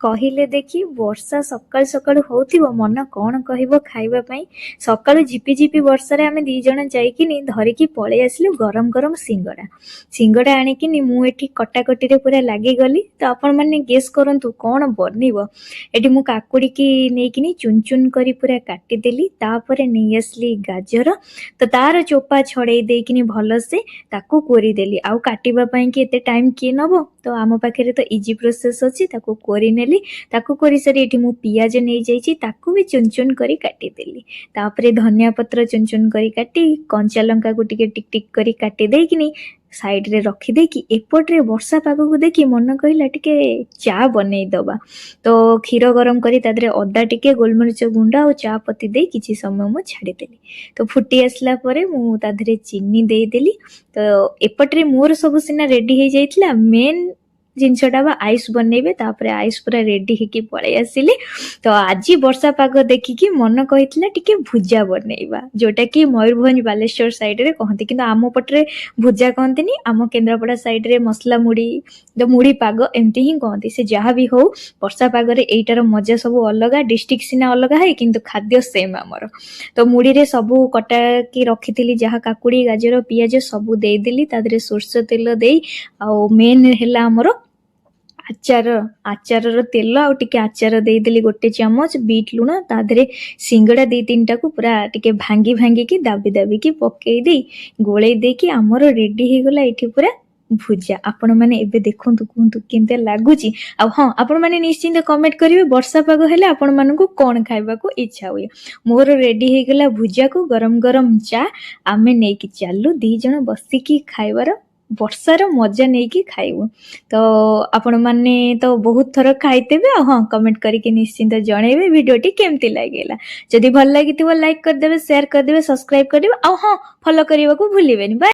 କହିଲେ ଦେଖି ବର୍ଷା ସକାଳୁ ସକାଳୁ ହଉଥିବ ମନ କଣ କହିବ ଖାଇବା ପାଇଁ। ସକାଳୁ ଝିପି ଝିପି ବର୍ଷାରେ ଆମେ 2 ଜଣ ଯାଇକିନି ଧରିକି ପଳେଇ ଆସିଲୁ ଗରମ ଗରମ ସିଙ୍ଗଡ଼ା। ସିଙ୍ଗଡ଼ା ଆଣିକିନି ମୁଁ ଏଠି କଟାକଟିରେ ପୁରା ଲାଗିଗଲି। ତ ଆପଣମାନେ ଗେସ୍ କରନ୍ତୁ କଣ ବନିବ। ଏଠି ମୁଁ କାକୁଡ଼ିକି ନେଇକିନି ଚୁନ ଚୁନ କରି ପୁରା କାଟିଦେଲି। ତାପରେ ନେଇ ଆସିଲି ଗାଜର। ତ ତାର ଚୋପା ଛଡ଼େଇ ଦେଇକିନି ଭଲସେ ତାକୁ କୋରିଦେଲି। ଆଉ କାଟିବା ପାଇଁ କି ଏତେ ଟାଇମ୍ କିଏ ନବ, ତ ଆମ ପାଖରେ ତ ଇଜି ପ୍ରୋସେସ୍ ଅଛି। ତାକୁ କୋରି ନେଲି। ତାକୁ କୋରି ସାରି ଏଠି ମୁଁ ପିଆଜ ନେଇଯାଇଛି, ତାକୁ ବି ଚୁନ ଚୁନ କରି କାଟିଦେଲି। ତାପରେ ଧନିଆ ପତ୍ର ଚୁନ ଚୁନ କରି କାଟି, କଞ୍ଚା ଲଙ୍କାକୁ ଟିକେ ଟିକ ଟିକ କରି କାଟି ଦେଇକିନି ସାଇଡରେ ରଖିଦେଇକି ଏପଟରେ ବର୍ଷା ପାଗକୁ ଦେଖି ମନ କହିଲା ଟିକେ ଚା ବନେଇଦବା। ତ କ୍ଷୀର ଗରମ କରି ତା ଦେହରେ ଅଦା ଟିକେ, ଗୋଲମରିଚ ଗୁଣ୍ଡ ଆଉ ଚା ପତି ଦେଇ କିଛି ସମୟ ମୁଁ ଛାଡ଼ିଦେଲି। ତ ଫୁଟି ଆସିଲା ପରେ ମୁଁ ତା ଦେହରେ ଚିନି ଦେଇଦେଲି। ତ ଏପଟରେ ମୋର ସବୁ ସିନା ରେଡି ହେଇଯାଇଥିଲା, ମେନ୍ ଜିନିଷଟା ବା ଆଇସ୍ ବନେଇବେ। ତାପରେ ଆଇସ୍ ପୁରା ରେଡି ହେଇକି ପଳେଇ ଆସିଲି। ତ ଆଜି ବର୍ଷା ପାଗ ଦେଖିକି ମନ କହିଥିଲା ଟିକେ ଭୁଜା ବନେଇବା, ଯୋଉଟା କି ମୟୂରଭଞ୍ଜ ବାଲେଶ୍ୱର ସାଇଡରେ କହନ୍ତି, କିନ୍ତୁ ଆମ ପଟରେ ଭୁଜା କହନ୍ତିନି। ଆମ କେନ୍ଦ୍ରାପଡ଼ା ସାଇଡରେ ମସଲା ମୁଢି, ମୁଢି ପାଗ ଏମିତି ହିଁ କହନ୍ତି। ସେ ଯାହା ବି ହଉ, ବର୍ଷା ପାଗରେ ଏଇଟାର ମଜା ସବୁ ଅଲଗା। ଡିଷ୍ଟ୍ରିକ୍ଟ ସିନା ଅଲଗା ହୁଏ କିନ୍ତୁ ଖାଦ୍ୟ ସେମ୍ ଆମର। ତ ମୁଢିରେ ସବୁ କଟାକି ରଖିଥିଲି, ଯାହା କାକୁଡି, ଗାଜର, ପିଆଜ ସବୁ ଦେଇଦେଲି। ତା ଦେହରେ ସୋରିଷ ତେଲ ଦେଇ, ଆଉ ମେନ୍ ହେଲା ଆମର ଆଚାରର ତେଲ ଆଉ ଟିକେ ଆଚାର ଦେଇଦେଲି 1 ଚାମଚ, ବିଟ୍ ଲୁଣ। ତା ଦେହରେ ସିଙ୍ଗଡ଼ା 2-3ଟାକୁ ପୁରା ଟିକେ ଭାଙ୍ଗିକି ଦାବି ଦାବିକି ପକେଇ ଦେଇ ଗୋଳେଇ ଦେଇକି ଆମର ରେଡି ହେଇଗଲା ଏଠି ପୁରା ଭୁଜା। ଆପଣମାନେ ଏବେ ଦେଖନ୍ତୁ, କୁହନ୍ତୁ କେମିତି ଲାଗୁଛି। ଆଉ ହଁ, ଆପଣମାନେ ନିଶ୍ଚିନ୍ତ କମେଣ୍ଟ କରିବେ ବର୍ଷା ପାଗ ହେଲେ ଆପଣମାନଙ୍କୁ କଣ ଖାଇବାକୁ ଇଚ୍ଛା ହୁଏ। ମୋର ରେଡି ହେଇଗଲା ଭୁଜାକୁ ଗରମ ଗରମ ଚା। ଆମେ ନେଇକି ଚାଲୁ 2 ଜଣ ବସିକି ଖାଇବାର, ବର୍ଷାର ମଜା ନେଇକି ଖାଇବୁ। ତ ଆପଣମାନେ ତ ବହୁତ ଥର ଖାଇଥିବେ। ଆଉ ହଁ, କମେଣ୍ଟ କରିକି ନିଶ୍ଚିନ୍ତ ଜଣେଇବେ ଭିଡିଓଟି କେମିତି ଲାଗିଲା। ଯଦି ଭଲ ଲାଗିଥିବ ଲାଇକ୍ କରିଦେବେ, ସେୟାର କରିଦେବେ, ସବସ୍କ୍ରାଇବ କରିଦେବେ। ଆଉ ହଁ, ଫଲୋ କରିବାକୁ ଭୁଲିବେନି। ବାଏ।